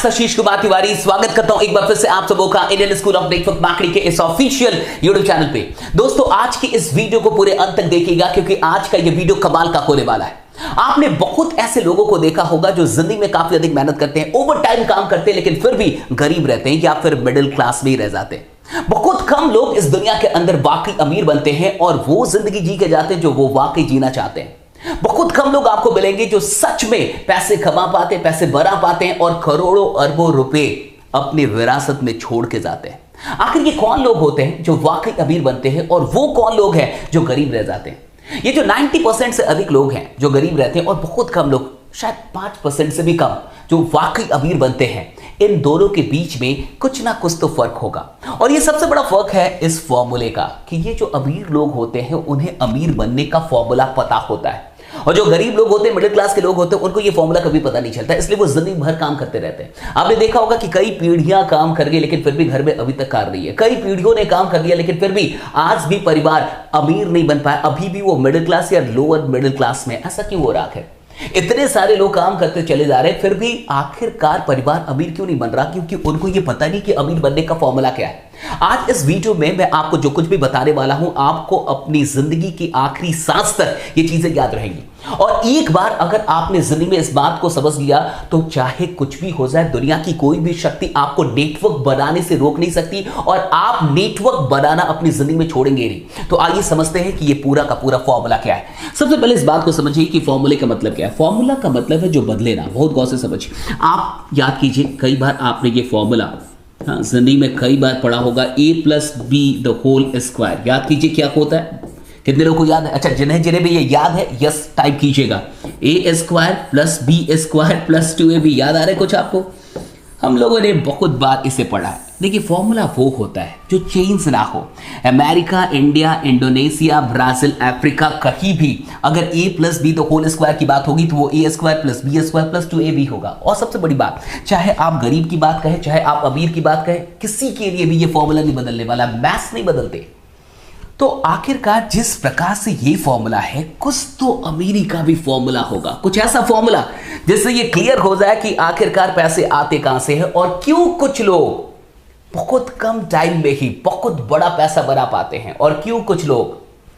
आशीष कुमार तिवारी स्वागत करता हूं एक बार फिर से आप सबों का Indian school of network marketing के इस ऑफिशियल यूट्यूब चैनल पे। दोस्तों आज की इस वीडियो को पूरे अंत तक देखिएगा क्योंकि आज का ये वीडियो कमाल का होने वाला है। आपने बहुत ऐसे लोगों को देखा होगा जो जिंदगी में काफी अधिक मेहनत करते हैं, ओवर टाइम काम करते हैं, लेकिन फिर भी गरीब रहते हैं या फिर मिडिल क्लास में ही रह जाते हैं। बहुत कम लोग इस दुनिया के अंदर वाकई अमीर बनते हैं और वो जिंदगी जी के जाते हैं जो वो वाकई जीना चाहते हैं। बहुत कम लोग आपको मिलेंगे जो सच में पैसे कमा पाते हैं, पैसे बना पाते हैं और करोड़ों अरबों रुपए अपनी विरासत में छोड़ के जाते हैं। आखिर ये कौन लोग होते हैं जो वाकई अमीर बनते हैं और वो कौन लोग हैं जो गरीब रह जाते हैं? ये जो 90% से अधिक लोग हैं जो गरीब रहते हैं और बहुत कम लोग, शायद 5% से भी कम, जो वाकई अमीर बनते हैं, इन दोनों के बीच में कुछ ना कुछ तो फर्क होगा। और ये सबसे बड़ा फर्क है इस फॉर्मूले का कि ये जो अमीर लोग होते हैं उन्हें अमीर बनने का फॉर्मूला पता होता है और जो गरीब लोग होते हैं, मिडिल क्लास के लोग होते हैं, उनको ये फॉर्मूला कभी पता नहीं चलता, इसलिए वो जिंदगी भर काम करते रहते हैं। आपने देखा होगा कि कई पीढ़ियां काम कर गई लेकिन फिर भी घर में अभी तक कार नहीं है। कई पीढ़ियों ने काम कर लिया लेकिन फिर भी आज भी परिवार अमीर नहीं बन पाया, अभी भी वो मिडिल क्लास या लोअर मिडिल क्लास में। ऐसा क्यों हो रहा है? इतने सारे लोग काम करते चले जा रहे हैं फिर भी आखिरकार परिवार अमीर क्यों नहीं बन रहा? क्योंकि उनको ये पता नहीं कि अमीर बनने का फॉर्मूला क्या है। आज इस वीडियो में मैं आपको जो कुछ भी बताने वाला हूं, आपको अपनी जिंदगी की आखिरी सांस तक ये चीजें याद रहेंगी। और एक बार अगर आपने जिंदगी में इस बात को समझ लिया तो चाहे कुछ भी हो जाए, दुनिया की कोई भी शक्ति आपको नेटवर्क बनाने से रोक नहीं सकती और आप नेटवर्क बनाना अपनी जिंदगी में छोड़ेंगे नहीं। तो आइए समझते हैं कि ये पूरा का पूरा फॉर्मूला क्या है। सबसे पहले इस बात को समझिए कि फॉर्मूले का मतलब क्या है। फॉर्मूला का मतलब है जो बदले ना। बहुत गौर से समझिए। आप याद कीजिए, कई बार आपने ये फॉर्मूला जिंदगी में कई बार पढ़ा होगा, a+b² याद कीजिए क्या होता है। कितने लोगों को याद है? अच्छा, जिन्हें भी ये याद है यस टाइप कीजिएगा। a² + b² + 2ab याद आ रहा है कुछ आपको? हम लोगों ने बहुत बार इसे पढ़ा है। देखिए, फॉर्मूला वो होता है जो चेंज ना हो। America, India, Indonesia, Brazil, Africa, कहीं भी अगर a+b² की बात होगी तो वो a² + b² + 2ab होगा। और सबसे बड़ी बात, चाहे आप गरीब की बात कहें, चाहे आप अमीर की बात कहें, किसी के लिए भी ये फॉर्मूला नहीं बदलने वाला। मैथ्स नहीं बदलते। तो आखिरकार जिस प्रकार से ये फॉर्मूला है, कुछ तो अमीरी का भी फॉर्मूला होगा। कुछ ऐसा फॉर्मूला जिससे ये क्लियर हो जाए कि आखिरकार पैसे आते कहां से हैं और क्यों कुछ लोग बहुत कम टाइम में ही बहुत बड़ा पैसा बना पाते हैं और क्यों कुछ लोग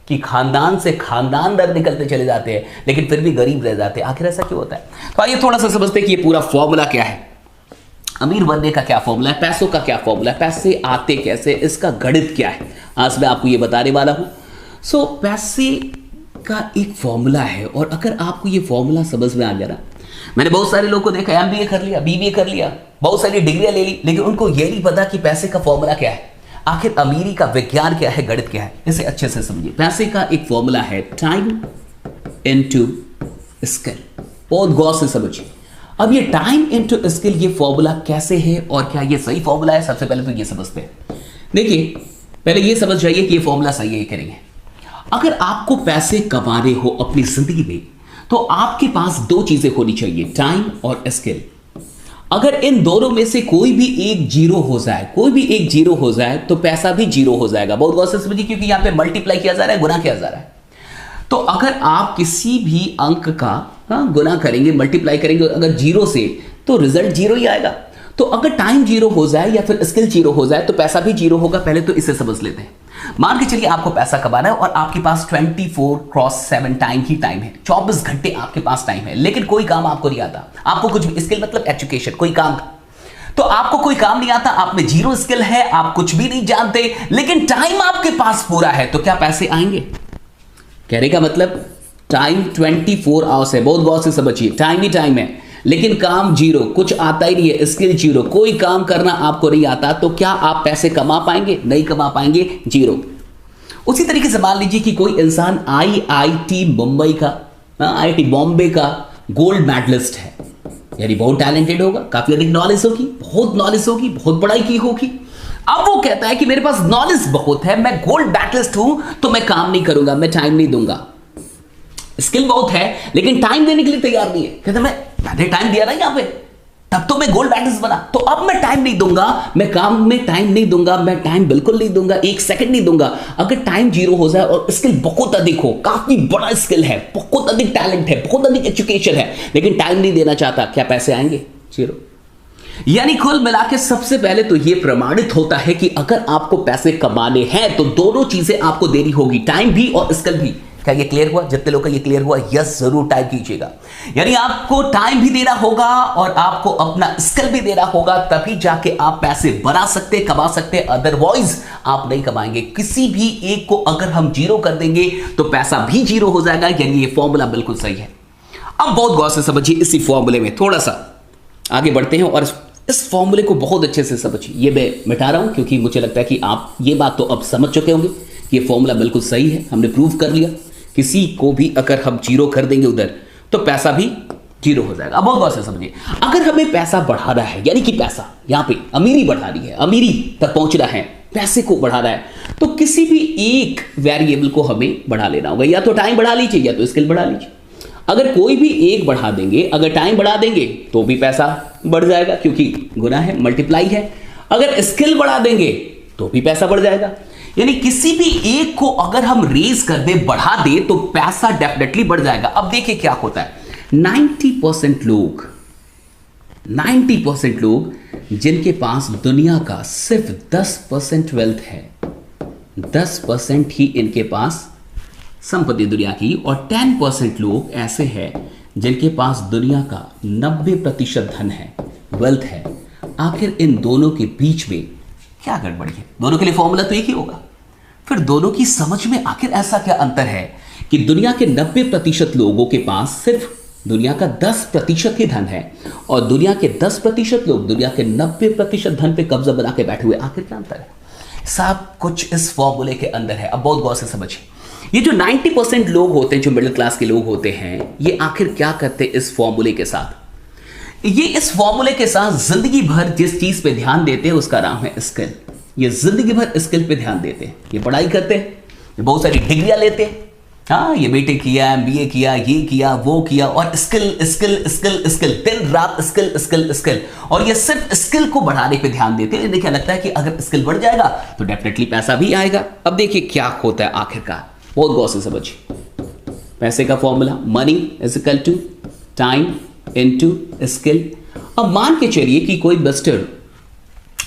कि खानदान से खानदान दर निकलते चले जाते हैं लेकिन फिर भी गरीब रह जाते हैं। आखिर ऐसा क्यों होता है? तो आइए थोड़ा सा समझते हैं कि ये पूरा फॉर्मूला क्या है। अमीर बनने का क्या फॉर्मूला है, पैसों का क्या फॉर्मूला है, पैसे आते कैसे, इसका गणित क्या है, आज मैं आपको ये बताने वाला हूं। पैसे का एक फॉर्मूला है और अगर आपको ये फॉर्मूला समझ में आ गया ना, मैंने बहुत सारे लोगों को देखा, MBA कर लिया, BBA कर लिया, बहुत सारी डिग्रियां ले ली, लेकिन उनको ये नहीं पता कि पैसे का फॉर्मूला क्या है, आखिर अमीरी का विज्ञान क्या है, गणित क्या है। इसे अच्छे से समझिए। पैसे का एक फॉर्मूला है टाइम इनटू स्किल। बहुत गौर से समझिए। अब ये टाइम इनटू स्किल, ये फॉर्मूला कैसे है और क्या ये सही फॉर्मूला है? सबसे पहले तो ये समझते हैं। देखिए, पहले ये समझ जाइए कि ये फॉर्मूला सही है करेंगे। अगर आपको पैसे कमाने हो अपनी जिंदगी में तो आपके पास दो चीजें होनी चाहिए, टाइम और स्किल। अगर इन दोनों में से कोई भी एक जीरो हो जाए तो पैसा भी जीरो हो जाएगा। बहुत गौर से समझिए क्योंकि यहां पे मल्टीप्लाई किया जा रहा है, गुना किया जा रहा है। तो अगर आप किसी भी अंक का गुना करेंगे, मल्टीप्लाई करेंगे अगर जीरो से, तो रिजल्ट जीरो ही आएगा। तो अगर टाइम जीरो हो जाए या फिर स्किल जीरो हो जाए तो पैसा भी जीरो होगा। पहले तो इसे समझ लेते हैं। मान के चलिए आपको पैसा कमाना है और आपके पास 24/7 टाइम ही टाइम है। 24 घंटे आपके पास टाइम है, लेकिन कोई काम आपको नहीं आता। आपको कुछ भी, स्किल मतलब एजुकेशन, कोई काम, तो आपको कोई काम नहीं आता, आप में जीरो स्किल है, आप कुछ भी नहीं जानते, लेकिन टाइम आपके पास पूरा है, तो क्या पैसे आएंगे? कहने का मतलब टाइम 24 आवर्स है। बहुत गौर से समझिए, टाइम ही टाइम है लेकिन काम जीरो, कुछ आता ही नहीं है, स्किल जीरो, कोई काम करना आपको नहीं आता, तो क्या आप पैसे कमा पाएंगे? नहीं कमा पाएंगे, जीरो। उसी तरीके से मान लीजिए कि कोई इंसान IIT मुंबई का, IIT बॉम्बे का गोल्ड मेडलिस्ट है, यानी बहुत टैलेंटेड होगा, काफी अधिक नॉलेज होगी, बहुत पढ़ाई की होगी। अब वो कहता है कि मेरे पास नॉलेज बहुत है, मैं गोल्ड मेडलिस्ट हूं, तो मैं काम नहीं करूंगा, मैं टाइम नहीं दूंगा। स्किल बहुत है लेकिन टाइम देने के लिए तैयार नहीं है। कहता मैंने टाइम दिया ना यहां पे, तब तो मैं गोल्ड मेडलिस्ट बना, तो अब मैं टाइम नहीं दूंगा, मैं काम में टाइम नहीं दूंगा, मैं टाइम बिल्कुल नहीं दूंगा, एक सेकंड नहीं दूंगा। अगर टाइम जीरो हो जाए और स्किल बहुत अधिक हो, काफी बड़ा स्किल है, बहुत अधिक टैलेंट है, बहुत अधिक एजुकेशन है, लेकिन टाइम नहीं देना चाहता, क्या पैसे आएंगे? जीरो। यानी कुल मिला के सबसे पहले तो यह प्रमाणित होता है कि अगर आपको पैसे कमाने हैं तो दोनों चीजें आपको देनी होगी, टाइम भी और स्किल भी। क्या ये क्लियर हुआ? जितने लोग का ये क्लियर हुआ यस जरूर टाइप कीजिएगा। यानी आपको टाइम भी देना होगा और आपको अपना स्किल भी देना होगा, तभी जाके आप पैसे बना सकते, कमा सकते, अदरवाइज आप नहीं कमाएंगे। किसी भी एक को अगर हम जीरो कर देंगे तो पैसा भी जीरो हो जाएगा। यानी ये फॉर्मूला बिल्कुल सही है। अब बहुत गौर से समझिए, इसी फॉर्मूले में थोड़ा सा आगे बढ़ते हैं और इस फॉर्मूले को बहुत अच्छे से समझिए। ये मैं मिटा रहा हूं क्योंकि मुझे लगता है कि आप ये बात तो अब समझ चुके होंगे कि ये फॉर्मूला बिल्कुल सही है, हमने प्रूव कर लिया। किसी को भी अगर हम जीरो कर देंगे उधर तो पैसा भी जीरो हो जाएगा। अब बहुत गौर से समझिए, अगर हमें पैसा बढ़ाना है, यानी कि पैसा यहां पे अमीरी बढ़ानी है, अमीरी तक पहुंचना है, पैसे को बढ़ाना है, तो किसी भी एक वेरिएबल को हमें बढ़ा लेना होगा। या तो टाइम बढ़ा लीजिए या तो स्किल बढ़ा लीजिए। अगर कोई भी एक बढ़ा देंगे, अगर टाइम बढ़ा देंगे तो भी पैसा बढ़ जाएगा क्योंकि गुना है, मल्टीप्लाई है। अगर स्किल बढ़ा देंगे तो भी पैसा बढ़ जाएगा। यानी किसी भी एक को अगर हम रेज कर दे, बढ़ा दे, तो पैसा डेफिनेटली बढ़ जाएगा। अब देखिए क्या होता है, 90% लोग जिनके पास दुनिया का सिर्फ 10% वेल्थ है, 10% ही इनके पास संपत्ति दुनिया की, और 10% लोग ऐसे हैं जिनके पास दुनिया का 90% धन है, वेल्थ है। आखिर इन दोनों के बीच में क्या गड़बड़ी है? दोनों के लिए फॉर्मूला तो एक ही होगा। फिर दोनों की समझ में आखिर ऐसा क्या अंतर है कि दुनिया के 90% लोगों के पास सिर्फ दुनिया का 10% ही धन है और दुनिया के 10% लोग दुनिया के 90% धन पे कब्जा बना के बैठे हुए। आखिर क्या अंतर है? सब कुछ इस फॉर्मूले के अंदर है। अब बहुत गौर से समझिए, ये जो 90% लोग होते हैं, जो मिडिल क्लास के लोग होते हैं, ये आखिर क्या करते हैं इस फॉर्मूले के साथ? ये इस फॉर्मूले के साथ जिंदगी भर जिस चीज पे ध्यान देते हैं उसका नाम है स्किल। ये जिंदगी भर स्किल पे ध्यान देते हैं, ये पढ़ाई करते हैं, ये बहुत सारी डिग्रियां लेते हैं, हाँ ये बीटेक किया, एमबीए किया, ये किया, वो किया, और स्किल स्किल स्किल स्किल, दिन रात स्किल स्किल स्किल, और ये सिर्फ स्किल को बढ़ाने पे ध्यान देते हैं। देखिए लगता है कि अगर स्किल बढ़ जाएगा तो डेफिनेटली पैसा भी आएगा। अब देखिए क्या होता है आखिरकार, बहुत गौर से समझिए। पैसे का formula, money is equal to time into skill. अब मान के चलिए कि कोई मिस्टर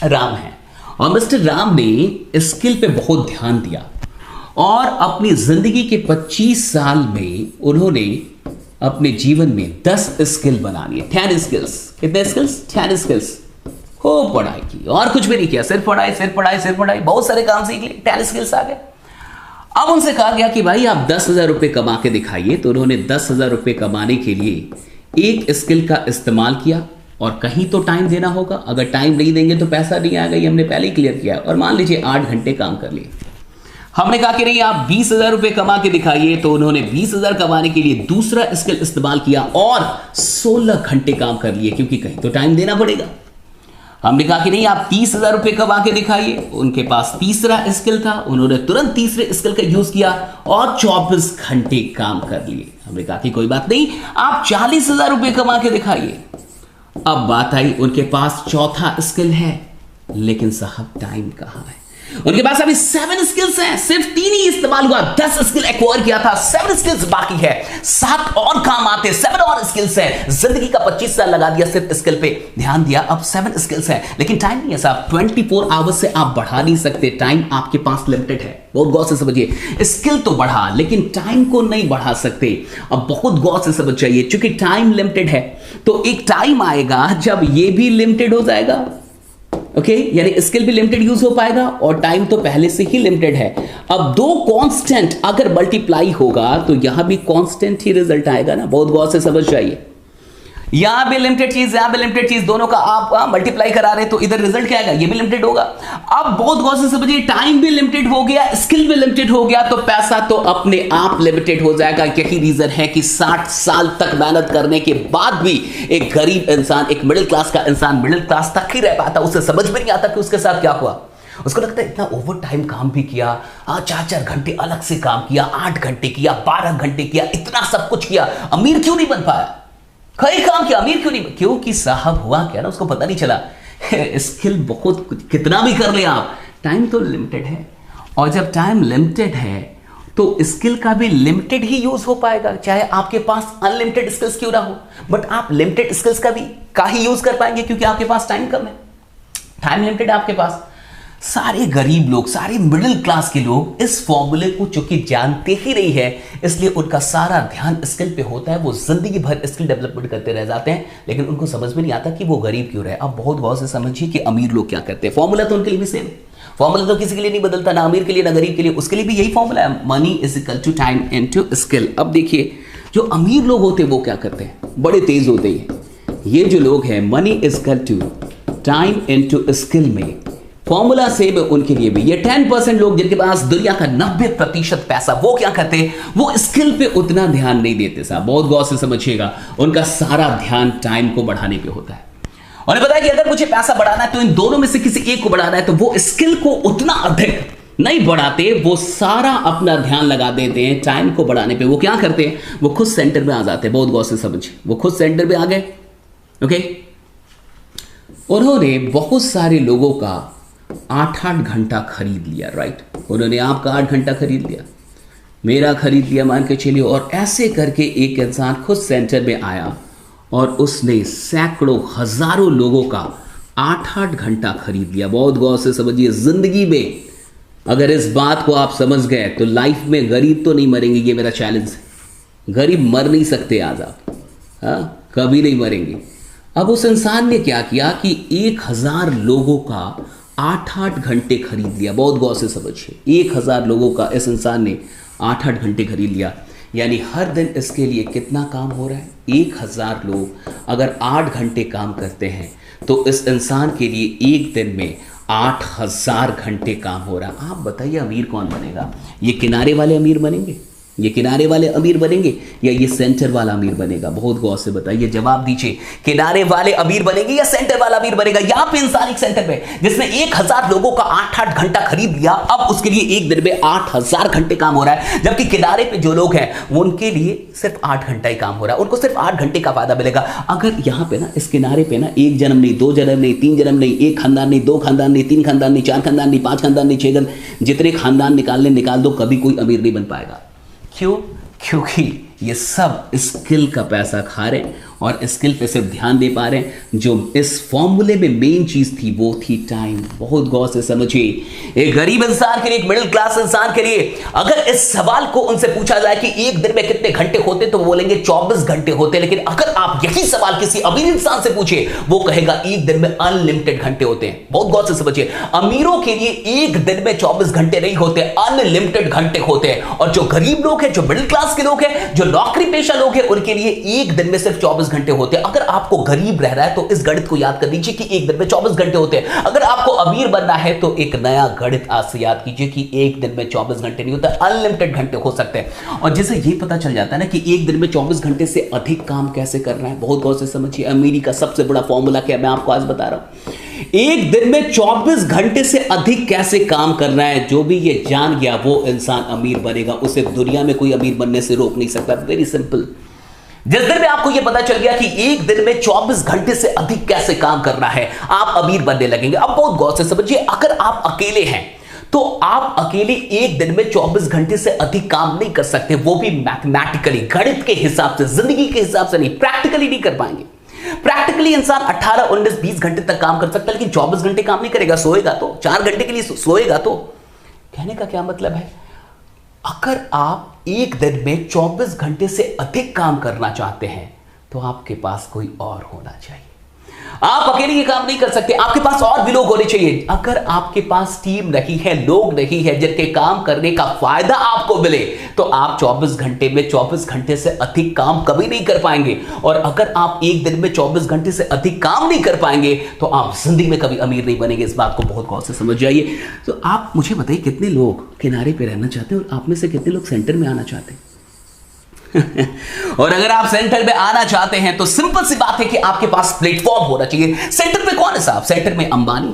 राम है और मिस्टर राम ने स्किल पे बहुत ध्यान दिया और अपनी जिंदगी के 25 साल में उन्होंने अपने जीवन में 10 स्किल बना लिए, 10 स्किल्स। कितने स्किल्स? 10 स्किल्स। खूब पढ़ाई की और कुछ भी नहीं किया, सिर्फ पढ़ाई सिर्फ पढ़ाई सिर्फ पढ़ाई, बहुत सारे काम सीख लिए, 10 स्किल्स आ गए। अब उनसे कहा गया कि भाई आप 10,000 रुपए कमा के दिखाइए, तो उन्होंने 10,000 रुपए कमाने के लिए एक स्किल का इस्तेमाल किया और कहीं तो टाइम देना होगा। अगर टाइम नहीं देंगे तो पैसा नहीं आएगा, ये हमने पहले ही क्लियर किया। और मान लीजिए 8 घंटे काम कर लिए, हमने कहा कि नहीं आप 20,000 रुपए कमा के दिखाइए, तो उन्होंने 20,000 कमाने के लिए दूसरा स्किल इस्तेमाल किया और 16 घंटे काम कर लिए क्योंकि कहीं तो टाइम देना पड़ेगा। हमने कहा कि नहीं आप 30,000 रुपए कमा के दिखाइए, उनके पास तीसरा स्किल था, उन्होंने तुरंत तीसरे स्किल का यूज किया और 24 घंटे काम कर लिए। हमने कहा कि कोई बात नहीं आप 40,000 रुपए कमा के दिखाइए। अब बात आई उनके पास चौथा स्किल है, लेकिन साहब टाइम कहां है? उनके पास अभी 7 स्किल्स हैं, सिर्फ 3 ही इस्तेमाल हुआ, 10 स्किल एक्वायर किया था, 7 स्किल्स बाकी है, 7 और काम आते, 7 और स्किल्स हैं। जिंदगी का 25 साल लगा दिया सिर्फ स्किल पे ध्यान दिया, अब 7 स्किल्स हैं, लेकिन टाइम नहीं है साहब। 24 आवर्स से आप बढ़ा नहीं सकते, टाइम आपके पास लिमिटेड है। बहुत गौर से समझिए, स्किल तो बढ़ा लेकिन टाइम को नहीं बढ़ा सकते। अब बहुत गौर से समझ जाइए, चूंकि टाइम लिमिटेड है तो एक टाइम आएगा जब ये भी लिमिटेड हो जाएगा। ओके यानी स्किल भी लिमिटेड यूज हो पाएगा और टाइम तो पहले से ही लिमिटेड है। अब 2 कांस्टेंट अगर मल्टीप्लाई होगा तो यहां भी कांस्टेंट ही रिजल्ट आएगा ना। बहुत गौर से समझ जाइए, यहां भी लिमिटेड चीज, यहां भी लिमिटेड चीज, दोनों का आप मल्टीप्लाई करा रहे तो इधर रिजल्ट क्या आएगा? ये भी लिमिटेड होगा। अब बहुत गौर से समझिए, टाइम भी लिमिटेड हो गया, स्किल भी लिमिटेड हो गया, तो पैसा तो अपने आप लिमिटेड हो जाएगा। यही रीजन है कि 60 साल तक मेहनत करने के बाद भी एक गरीब इंसान, एक मिडिल क्लास का इंसान मिडिल क्लास तक ही रह पाता, उसे समझ में नहीं आता कि उसके साथ क्या हुआ। उसको लगता है इतना ओवर टाइम काम भी किया, 4-4 घंटे अलग से काम किया, 8 घंटे किया, 12 घंटे किया, इतना सब कुछ किया, अमीर क्यों नहीं बन पाया? कई काम किया, अमीर क्यों नहीं? क्योंकि साहब हुआ क्या ना, उसको पता नहीं चला। स्किल बहुत कितना भी कर ले आप, टाइम तो लिमिटेड है, और जब टाइम लिमिटेड है तो स्किल का भी लिमिटेड ही यूज हो पाएगा, चाहे आपके पास अनलिमिटेड स्किल्स क्यों ना हो, बट आप लिमिटेड स्किल्स का ही यूज कर पाएंगे क्योंकि आपके पास टाइम कम है, टाइम लिमिटेड है आपके पास। सारे गरीब लोग, सारे मिडिल क्लास के लोग इस फॉर्मूले को चूंकि जानते ही नहीं है, इसलिए उनका सारा ध्यान स्किल पे होता है, वो जिंदगी भर स्किल डेवलपमेंट करते रह जाते हैं, लेकिन उनको समझ में नहीं आता कि वो गरीब क्यों रहे। अब बहुत गौर से समझिए कि अमीर लोग क्या करते हैं, फॉर्मूला तो उनके लिए भी सेम, फॉर्मूला तो किसी के लिए नहीं बदलता, ना अमीर के लिए ना गरीब के लिए, उसके लिए भी यही फॉर्मूला है, money is equal to time into skill. अब देखिए जो अमीर लोग होते हैं वो क्या करते हैं, बड़े तेज होते हैं। ये जो लोग हैं money is equal to time into skill में फॉर्मूला सेम है उनके लिए भी। ये 10% लोग जिनके पास दुनिया का 90% पैसा, वो क्या करते हैं, वो स्किल पे उतना ध्यान नहीं देते साहब, बहुत गौर से समझिएगा, उनका सारा ध्यान टाइम को बढ़ाने पे होता है। और पता है कि अगर मुझे पैसा बढ़ाना है तो इन दोनों में से किसी एक को बढ़ाना है, तो वो स्किल को उतना अधिक नहीं बढ़ाते, वो सारा अपना ध्यान लगा देते हैं टाइम को बढ़ाने पे। वो क्या करते हैं, वो खुद सेंटर में आ जाते हैं, बहुत गौर से समझिए, वो खुद सेंटर में आ गए। ओके, उन्होंने बहुत सारे लोगों का 8-8 घंटा खरीद लिया, राइट, उन्होंने आपका 8 घंटा खरीद लिया, मेरा खरीद लिया मान के चलिए, और ऐसे करके एक इंसान खुद सेंटर में आया और उसने सैकड़ों हजारों लोगों का 8-8 घंटा खरीद लिया। बहुत गौर से समझिए, जिंदगी में अगर इस बात को आप समझ गए तो लाइफ में गरीब तो नहीं मरेंगे, ये मेरा चैलेंज है, गरीब मर नहीं सकते आज आप, हाँ कभी नहीं मरेंगे। अब उस इंसान ने क्या किया कि 1000 लोगों का 8-8 घंटे खरीद लिया, बहुत गौर से समझिए, 1000 लोगों का इस इंसान ने 8-8 घंटे खरीद लिया, यानी हर दिन इसके लिए कितना काम हो रहा है, 1000 लोग अगर 8 घंटे काम करते हैं तो इस इंसान के लिए एक दिन में 8000 घंटे काम हो रहा है। आप बताइए अमीर कौन बनेगा, ये किनारे वाले अमीर बनेंगे, ये किनारे वाले अमीर बनेंगे या ये सेंटर वाला अमीर बनेगा, बहुत गौर से बताइए, जवाब दीजिए, किनारे वाले अमीर बनेंगे या सेंटर वाला अमीर बनेगा। यहां पे इंसान एक सेंटर पे जिसने 1000 लोगों का 8-8 घंटा खरीद लिया, अब उसके लिए एक दिन में 8000 घंटे काम हो रहा है, जबकि किनारे पे जो लोग हैं वो उनके लिए सिर्फ 8 घंटा ही काम हो रहा है, उनको सिर्फ 8 घंटे का फायदा मिलेगा। अगर यहां पे ना इस किनारे पे ना 1 जन्म नहीं, 2 जन्म नहीं, 3 जन्म नहीं, 1 खानदान नहीं, 2 खानदान नहीं, 3 खानदान नहीं, 4 खानदान नहीं, 5 खानदान नहीं, 6 खानदान, जितने खानदान निकाल दो, कभी कोई अमीर नहीं बन पाएगा। क्यों? क्योंकि ये सब स्किल का पैसा खा रहे हैं और स्किल पे सिर्फ ध्यान दे पा रहे हैं। जो इस फॉर्मूले में मेन चीज थी वो थी टाइम। बहुत गौर से समझिए, एक गरीब इंसान के लिए, एक मिडिल क्लास इंसान के लिए अगर इस सवाल को उनसे पूछा जाए कि एक दिन में कितने घंटे होते, तो वो बोलेंगे 24 घंटे होते। लेकिन अगर आप यही सवाल किसी अमीर इंसान से पूछे, वो कहेगा एक दिन में अनलिमिटेड घंटे होते हैं। बहुत गौर से समझिए, अमीरों के लिए एक दिन में 24 घंटे नहीं होते, अनलिमिटेड घंटे होते हैं। और जो गरीब लोग हैं, जो मिडिल क्लास के लोग हैं, जो नौकरी पेशा लोग हैं, उनके लिए एक दिन में सिर्फ 24 घंटे होते हैं। अगर आपको गरीब रहना है तो इस गणित को याद कर लीजिए कि एक दिन में 24 घंटे होते हैं। अगर आपको अमीर बनना है तो एक नया गणित आज से याद कीजिए कि एक दिन में 24 घंटे नहीं होता, अनलिमिटेड घंटे हो सकते हैं। और जैसे ये पता चल जाता है ना कि एक दिन में 24 घंटे से अधिक काम कैसे करना है, बहुत गौर से समझिए। अमीरी का सबसे बड़ा फॉर्मूला क्या मैं आपको आज बता रहा हूं। एक दिन में 24 घंटे से अधिक कैसे काम करना है, जो भी ये जान गया वो इंसान अमीर बनेगा, उसे दुनिया में कोई अमीर बनने से रोक नहीं सकता। Very simple. जिस दिन में आपको यह पता चल गया कि एक दिन में 24 घंटे से अधिक कैसे काम करना है, आप अमीर बनने लगेंगे। अब बहुत गौर से समझिए, अगर आप अकेले हैं तो आप अकेले एक दिन में 24 घंटे से अधिक काम नहीं कर सकते, वो भी मैथमेटिकली, गणित के हिसाब से, जिंदगी के हिसाब से नहीं, प्रैक्टिकली नहीं कर पाएंगे। प्रैक्टिकली इंसान 18, 19, 20 घंटे तक काम कर सकता है, लेकिन 24 घंटे काम नहीं करेगा। सोएगा तो 4 घंटे के लिए सोएगा तो। कहने का क्या मतलब है, अगर आप एक दिन में 24 घंटे से अधिक काम करना चाहते हैं तो आपके पास कोई और होना चाहिए। आप अकेले ये काम नहीं कर सकते, आपके पास और भी लोग होने चाहिए। अगर आपके पास टीम नहीं है, लोग नहीं है जिनके काम करने का फायदा आपको मिले, तो आप 24 घंटे में 24 घंटे से अधिक काम कभी नहीं कर पाएंगे। और अगर आप एक दिन में 24 घंटे से अधिक काम नहीं कर पाएंगे तो आप जिंदगी में कभी अमीर नहीं बनेंगे। इस बात को बहुत गौर से समझ जाइए। तो आप मुझे बताइए, कितने लोग किनारे पे रहना चाहते हैं और आप में से कितने लोग सेंटर में आना चाहते हैं? और अगर आप सेंटर में आना चाहते हैं तो सिंपल सी बात है कि आपके पास प्लेटफॉर्म होना चाहिए। सेंटर में कौन है साहब? सेंटर में अंबानी,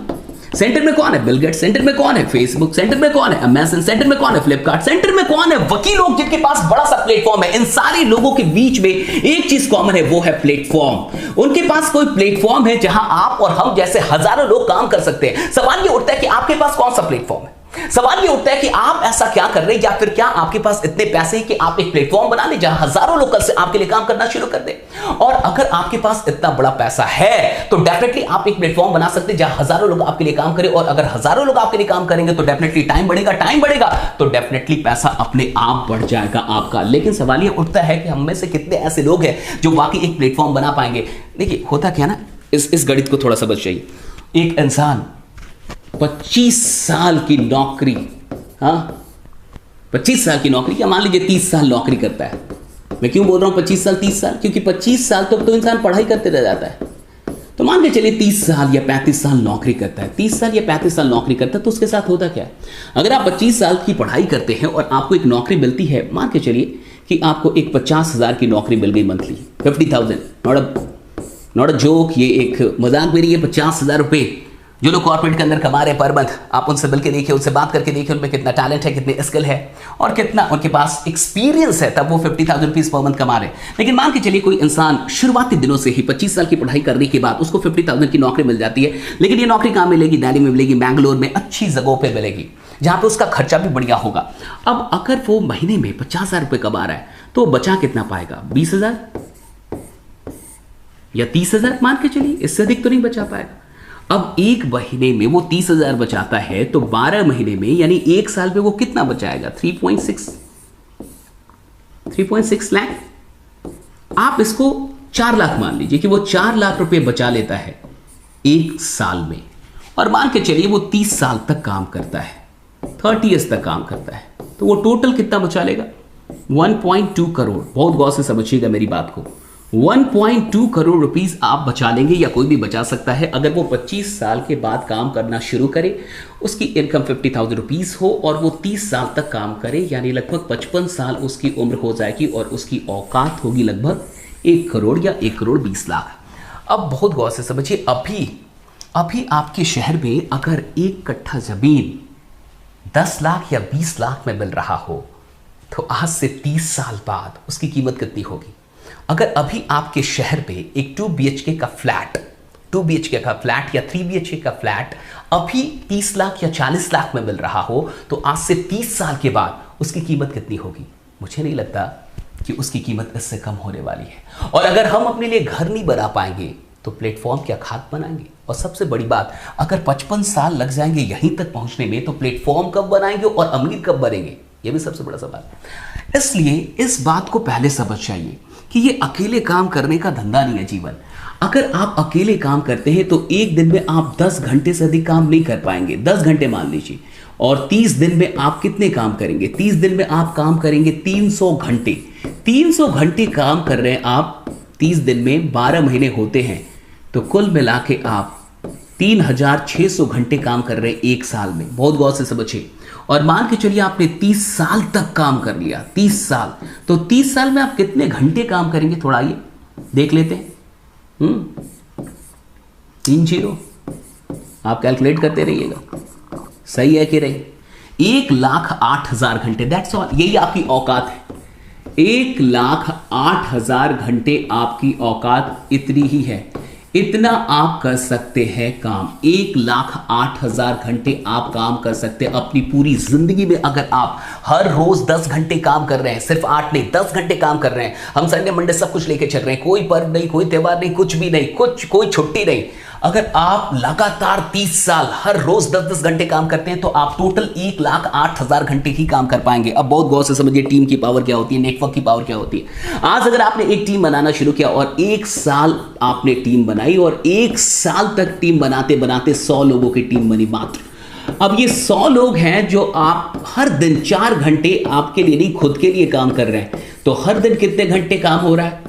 सेंटर में कौन है बिल गेट्स, सेंटर में कौन है फेसबुक, सेंटर में कौन है अमेज़न, सेंटर में कौन है फ्लिपकार्ट, सेंटर में कौन है वकील लोग जिनके पास बड़ा सा प्लेटफॉर्म है। इन सारे लोगों के बीच में एक चीज कॉमन है, वो है प्लेटफॉर्म। उनके पास कोई प्लेटफॉर्म है जहां आप और हम जैसे हजारों लोग काम कर सकते हैं। सवाल ये उठता है कि आपके पास कौन सा प्लेटफॉर्म है? सवाल ये उठता है कि आप ऐसा क्या कर रहे हैं, या फिर क्या आपके पास इतने पैसे हैं कि आप एक प्लेटफॉर्म बना लें जहां हजारों लोग कल से आपके लिए काम करना शुरू कर दें। और अगर आपके पास इतना बड़ा पैसा है तो डेफिनेटली आप एक प्लेटफॉर्म बना सकते हैं जहां हजारों लोग आपके लिए काम करें, और अगर हजारों लोग आपके लिए काम करेंगे तो डेफिनेटली टाइम बढ़ेगा तो डेफिनेटली पैसा अपने आप बढ़ जाएगा आपका। लेकिन सवाल ये उठता है कि हम में से कितने ऐसे लोग हैं जो वाकई एक प्लेटफॉर्म बना पाएंगे। देखिए होता क्या ना, इस गणित को थोड़ा समझ जाइए। एक इंसान 25 साल की नौकरी, हाँ 25 साल की नौकरी, क्या मान लीजिए 30 साल नौकरी करता है। मैं क्यों बोल रहा हूं 25 साल 30 साल, क्योंकि 25 साल तो इंसान पढ़ाई करते रह जाता है। तो मान के चलिए 30 साल या 35 साल नौकरी करता है, 30 साल या 35 साल नौकरी करता है, तो उसके साथ होता क्या है, अगर आप 25 साल की पढ़ाई करते हैं और आपको एक नौकरी मिलती है, मान के चलिए कि आपको एक 50,000 की नौकरी मिल गई मंथली, 50,000, नॉट अ जोक, ये एक मजाक मेरी है। 50,000 रुपये जो लोग कॉर्पोरेट के अंदर कमा रहे पर मंथ, आप उनसे मिल के देखिए, उनसे बात करके देखिए उनमें कितना टैलेंट है, कितने स्किल है और कितना उनके पास एक्सपीरियंस है, तब वो 50,000 रुपीज पर मंथ कमा रहे हैं। लेकिन मान के चलिए कोई इंसान शुरुआती दिनों से ही 25 साल की पढ़ाई करने के बाद उसको 50,000 की नौकरी मिल जाती है। लेकिन ये नौकरी कहाँ मिलेगी, दिल्ली में मिलेगी, बैंगलोर में, अच्छी जगहों पर मिलेगी जहाँ पे उसका खर्चा भी बढ़िया होगा। अब अगर वो महीने में 50,000 रुपये कमा रहा है तो बचा कितना पाएगा, 20,000 या 30,000 मान के चलिए, इससे अधिक तो नहीं बचा पाएगा। अब एक महीने में वो 30,000 बचाता है तो 12 महीने में यानी एक साल में वो कितना बचाएगा, 3.6 लाख। आप इसको 4 लाख मान लीजिए कि वो 4 लाख रुपए बचा लेता है एक साल में, और मान के चलिए वो 30 साल तक काम करता है, 30 ईयर्स तक काम करता है, तो वो टोटल कितना बचा लेगा, 1.2 करोड़। बहुत गौर से समझिएगा मेरी बात को, 1.2 करोड़ रुपीस आप बचा लेंगे, या कोई भी बचा सकता है अगर वो 25 साल के बाद काम करना शुरू करे, उसकी इनकम 50,000 रुपीस हो और वो 30 साल तक काम करे, यानी लगभग 55 साल उसकी उम्र हो जाएगी और उसकी औकात होगी लगभग 1 करोड़ या 1 करोड़ 20 लाख। अब बहुत गौर से समझिए, अभी आपके शहर में अगर 1 कट्ठा जमीन 10 लाख या 20 लाख में मिल रहा हो तो आज से 30 साल बाद उसकी कीमत कितनी होगी। अगर अभी आपके शहर पे एक 2 BHK का फ्लैट या 3 BHK का फ्लैट अभी 30 लाख या 40 लाख में मिल रहा हो तो आज से 30 साल के बाद उसकी कीमत कितनी होगी। मुझे नहीं लगता कि उसकी कीमत इससे कम होने वाली है। और अगर हम अपने लिए घर नहीं बना पाएंगे तो प्लेटफॉर्म क्या खाद बनाएंगे। और सबसे बड़ी बात, अगर 55 साल लग जाएंगे यहीं तक पहुंचने में तो प्लेटफॉर्म कब बनाएंगे और अमीर कब बनेंगे, यह भी सबसे बड़ा सवाल। इसलिए इस बात को पहले समझ जाइए कि ये अकेले काम करने का धंधा नहीं है जीवन। अगर आप अकेले काम करते हैं तो एक दिन में आप 10 घंटे से अधिक काम नहीं कर पाएंगे, 10 घंटे मान लीजिए, और 30 दिन में आप कितने काम करेंगे, 30 दिन में आप काम करेंगे 300 घंटे। 300 घंटे काम कर रहे हैं आप 30 दिन में, 12 महीने होते हैं, तो कुल मिला के आप 3,600 घंटे काम कर रहे हैं एक साल में। बहुत गौर से समझिए। और मान के चलिए आपने 30 साल तक काम कर लिया, 30 साल, तो 30 साल में आप कितने घंटे काम करेंगे, थोड़ा आइए देख लेते हैं। 3 0 आप कैलकुलेट करते रहिएगा, सही है कि नहीं। 1,08,000 घंटे, दैट्स ऑल, यही आपकी औकात है। 1,08,000 घंटे आपकी औकात इतनी ही है, इतना आप कर सकते हैं काम। 1,08,000 घंटे आप काम कर सकते हैं अपनी पूरी जिंदगी में। अगर आप हर रोज 10 घंटे काम कर रहे हैं, सिर्फ 8 नहीं 10 घंटे काम कर रहे हैं, हम संडे मंडे सब कुछ लेके चल रहे हैं, कोई पर्व नहीं, कोई त्योहार नहीं, कुछ भी नहीं, कोई छुट्टी नहीं। अगर आप लगातार 30 साल हर रोज 10-10 घंटे काम करते हैं तो आप टोटल 1,08,000 घंटे ही काम कर पाएंगे। अब बहुत गौर से समझिए टीम की पावर क्या होती है, नेटवर्क की पावर क्या होती है। आज अगर आपने एक टीम बनाना शुरू किया और 1 साल आपने टीम बनाई और 1 साल तक टीम बनाते बनाते 100 लोगों की टीम बनी मात्र। अब ये 100 लोग हैं जो आप हर दिन 4 घंटे आपके लिए नहीं खुद के लिए काम कर रहे हैं, तो हर दिन कितने घंटे काम हो रहा है,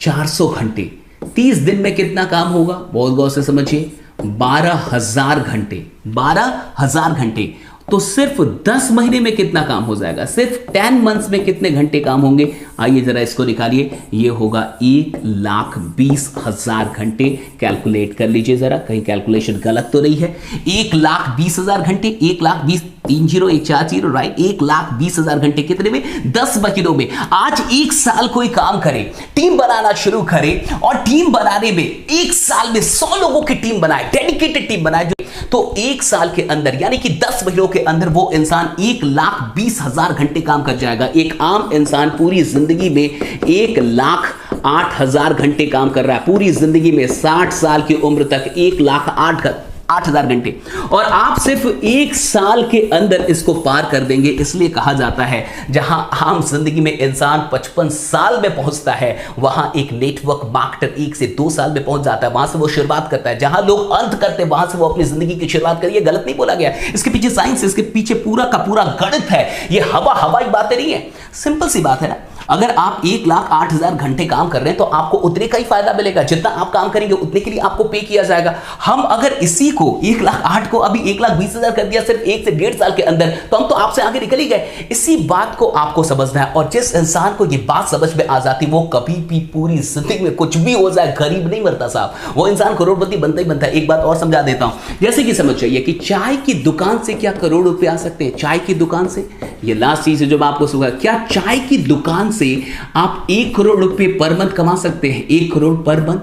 400 घंटे। 30 दिन में कितना काम होगा, बहुत गौर से समझिए, 12,000 घंटे। 12,000 घंटे तो सिर्फ 10 महीने में कितना काम हो जाएगा, सिर्फ 10 मंथ्स में कितने घंटे काम होंगे, आइए जरा इसको निकालिए। ये होगा 1,20,000 घंटे। कैलकुलेट कर लीजिए जरा, कहीं कैलकुलेशन गलत तो नहीं है। 1,20,000 घंटे, 1,20,000 30,140 राइट, 1,20,000 घंटे कितने में? 10 महीनों में। आज 1 साल कोई काम करे, टीम बनाना शुरू करे और टीम बनाने में 1 साल में 100 लोगों की टीम बनाए, डेडिकेटेड टीम बनाए, तो 1 साल के अंदर यानी कि 10 महीनों के अंदर वो इंसान 1,20,000 घंटे काम कर जाएगा। एक आम इंसान पूरी जिंदगी में 1,08,000 घंटे काम कर रहा है, पूरी जिंदगी में 60 साल की उम्र तक 1,08,000 घंटे, और आप सिर्फ 1 साल के अंदर इसको पार कर देंगे। इसलिए कहा जाता है जहां आम जिंदगी में इंसान 55 साल में पहुंचता है, वहां एक नेटवर्क मार्केटर 1 से 2 साल में पहुंच जाता है, वहां से वो शुरुआत करता है। जहां लोग अंत करते हैं वहां से वो अपनी जिंदगी की शुरुआत करिए। गलत नहीं बोला गया, इसके पीछे साइंस है, इसके पीछे पूरा का पूरा गणित है। ये हवाई बातें नहीं है, सिंपल सी बात है ना। अगर आप 1,08,000 घंटे काम कर रहे हैं तो आपको उतने का ही फायदा मिलेगा, जितना आप काम करेंगे उतने के लिए आपको पे किया जाएगा। हम अगर इसी को 1,08,000 को अभी 1,20,000 कर दिया सिर्फ 1 से 1.5 साल के अंदर, तो हम तो आपसे आगे निकल ही गए। इसी बात को आपको समझना है, और जिस इंसान को ये बात समझ में आ जाती वो कभी भी पूरी जिंदगी में कुछ भी हो जाए गरीब नहीं मरता साहब, वो इंसान करोड़पति बनता ही बनता है। एक बात और समझा देता हूं, जैसे कि समझ जाइए कि चाय की दुकान से क्या करोड़ रुपए आ सकते हैं? चाय की दुकान से, ये लास्ट चीज है जो मैं आपको सुना, क्या चाय की दुकान से आप 1 करोड़ रुपए पर मंथ कमा सकते हैं? 1 करोड़ पर मंथ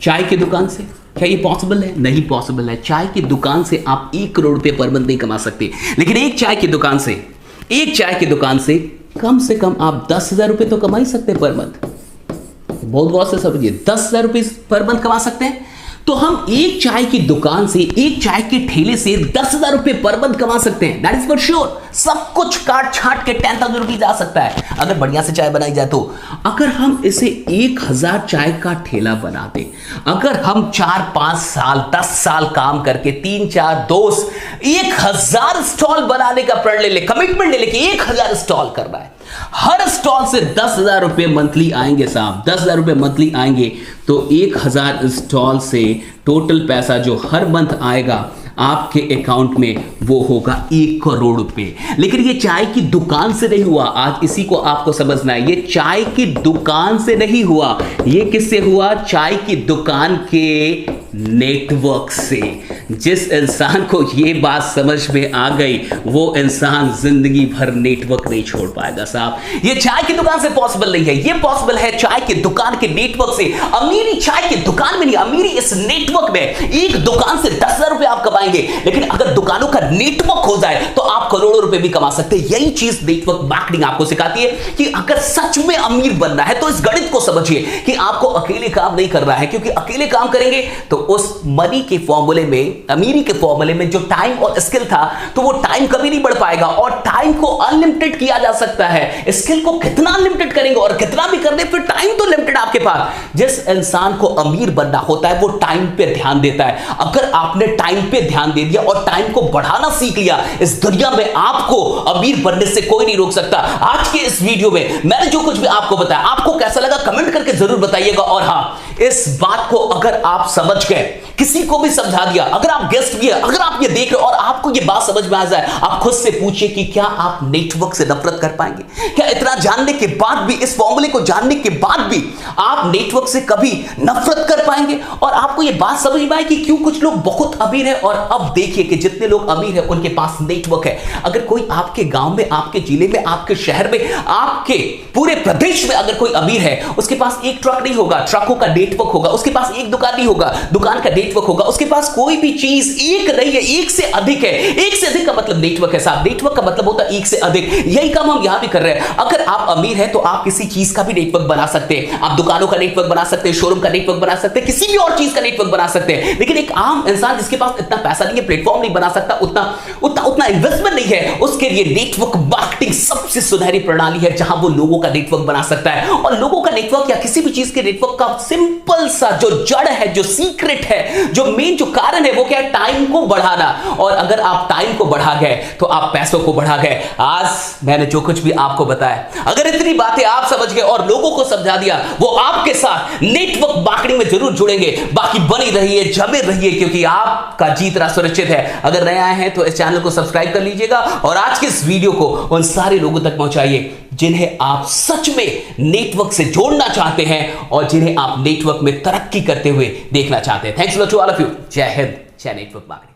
चाय की दुकान से, क्या ये पॉसिबल है? नहीं पॉसिबल है। चाय की दुकान से आप 1 करोड़ रुपए पर मंथ नहीं कमा सकते, लेकिन एक चाय की दुकान से कम से कम आप 10,000 रुपए तो कमा ही सकते हैं पर मंथ। बहुत गौर से समझिए, 10,000 रुपए पर मंथ कमा सकते हैं। तो हम एक चाय की दुकान से, एक चाय के ठेले से 10,000 रुपए पर मंथ कमा सकते हैं, दैट इज फॉर श्योर। सब कुछ काट छाट के 10,000 रुपीज आ सकता है अगर बढ़िया से चाय बनाई जाए तो। अगर हम इसे 1,000 चाय का ठेला बना दें, अगर हम 4-5 साल 10 साल काम करके 3-4 दोस्त 1,000 स्टॉल बनाने का प्रण ले ले, कमिटमेंट ले ले कि 1,000 स्टॉल करना है, हर स्टॉल से 10,000 रुपए मंथली आएंगे साहब, 10,000 रुपए मंथली आएंगे, तो 1,000 स्टॉल से टोटल पैसा जो हर मंथ आएगा आपके अकाउंट में वो होगा 1 करोड़ रुपए। लेकिन ये चाय की दुकान से नहीं हुआ, आज इसी को आपको समझना है। ये चाय की दुकान से नहीं हुआ, ये किससे हुआ? चाय की दुकान के नेटवर्क से। जिस इंसान को ये बात समझ में आ गई वो इंसान जिंदगी भर नेटवर्क नहीं छोड़ पाएगा साहब। ये चाय की दुकान से पॉसिबल नहीं है, ये पॉसिबल है चाय की दुकान के नेटवर्क से। अमीरी चाय की दुकान में नहीं, अमीरी इस नेटवर्क में। एक दुकान से 10,000 रुपए आप कमाएंगे, लेकिन अगर दुकानों का नेटवर्क हो जाए तो आप करोड़ों रुपए भी कमा सकते हैं। यही चीज नेटवर्क मार्केटिंग आपको सिखाती है कि अगर सच में अमीर बनना है तो इस गणित को समझिए कि आपको अकेले काम नहीं करना है, क्योंकि अकेले काम करेंगे तो उस मनी के फॉर्मूले में, अमीरी के फॉर्मूले में जो टाइम और स्किल था, तो वो टाइम कभी नहीं बढ़ पाएगा। और टाइम को अनलिमिटेड किया जा सकता है, स्किल को कितना अनलिमिटेड करेंगे और कितना भी कर दे, फिर टाइम तो लिमिटेड आपके पास। जिस इंसान को अमीर बनना होता है वो टाइम पे ध्यान देता है। अगर आपने टाइम पे ध्यान दे दिया और टाइम को बढ़ाना सीख लिया, इस दुनिया में आपको अमीर बनने से कोई नहीं रोक सकता। आज के इस वीडियो में मैंने जो कुछ भी आपको बताया, आपको कैसा लगा कमेंट करके जरूर बताइएगा। और हां, इस बात को अगर आप समझ गए, किसी को भी समझा दिया, अगर आप गेस्ट भी है, अगर आप ये देख रहे हो और आपको ये बात समझ में आ जाए, आप खुद से पूछिए कि क्या आप नेटवर्क से नफरत कर पाएंगे? क्या इतना जानने के बाद भी, इस फॉर्मूले को जानने के बाद भी आप नेटवर्क से कभी नफरत कर पाएंगे? और आपको ये बात समझ में आए कि क्यों कुछ लोग बहुत अमीर है। और अब देखिए कि जितने लोग अमीर है उनके पास नेटवर्क है। अगर कोई आपके गांव में, आपके जिले में, आपके शहर में, आपके पूरे प्रदेश में अगर कोई अमीर है, उसके पास एक ट्रक नहीं होगा, ट्रकों का नेटवर्क होगा। उसके पास एक दुकान नहीं होगा, दुकान का नेटवर्क होगा। उसके पास कोई भी चीज एक नहीं है, एक से अधिक है। एक से अधिक का मतलब नेटवर्क है साहब, नेटवर्क का मतलब होता है एक से अधिक। यही काम हम यहां भी कर रहे हैं। अगर आप अमीर हैं तो आप किसी चीज का भी नेटवर्क बना सकते हैं। आप दुकानों का नेटवर्क बना सकते हैं, शोरूम का नेटवर्क बना सकते हैं, किसी भी और चीज का नेटवर्क बना सकते हैं। लेकिन एक आम इंसान जिसके पास इतना पैसा नहीं है, प्लेटफॉर्म नहीं बना सकता, उतना इन्वेस्टमेंट नहीं है, उसके लिए नेटवर्क मार्केटिंग सबसे सुनहरी प्रणाली है, जहां वो लोगों का नेटवर्क बना सकता है। और लोगों का नेटवर्क या किसी भी चीज के नेटवर्क का सिंपल सा जो जड़ है, जो सीक्रेट है, जो मेन जो कारण है, वो क्या है? टाइम को बढ़ाना। और अगर आप टाइम को बढ़ा गए तो आप पैसों को बढ़ा गए। आज मैंने जो कुछ भी आपको बताया, अगर इतनी बातें आप समझ गए और लोगों को समझा दिया, वो आपके साथ नेटवर्क मार्केटिंग में जरूर जुड़ेंगे। बाकी बनी रहिए, जमे रहिए, क्योंकि आपका जीतना सुरक्षित है। अगर नया है तो इस चैनल को सब्सक्राइब कर लीजिएगा और आज के इस वीडियो को उन सारे लोगों तक पहुंचाइए जिन्हें आप सच में नेटवर्क से जोड़ना चाहते हैं और जिन्हें आप नेटवर्क में तरक्की करते हुए देखना चाहते हैं। Thanks to all of you. जय हिंद, जय नेटवर्क मार्केटिंग।